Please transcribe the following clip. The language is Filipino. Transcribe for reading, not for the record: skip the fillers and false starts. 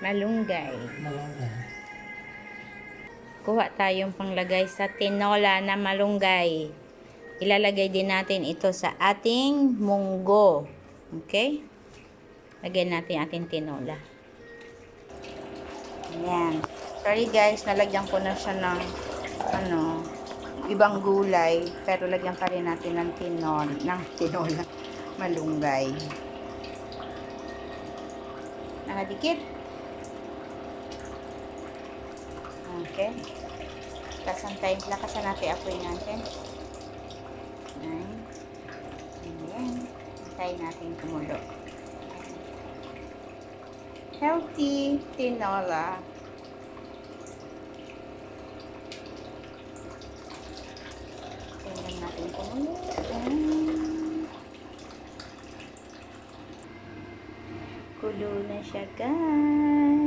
Malunggay. Malunggay. Kuha tayong panglagay sa tinola na malunggay. Ilalagay din natin ito sa ating munggo. Okay? Lagyan natin ating tinola. Ayan. Sorry guys, nalagyan ko na siya ng ibang gulay. Pero lagyan pa rin natin ng tinola. Malunggay. Nakadikit. Okay. Lakasan natin apoy natin. Ayan. Antayin natin kumulo. Healthy tinola. Tingnan natin kumulo. Kulo na siya guys.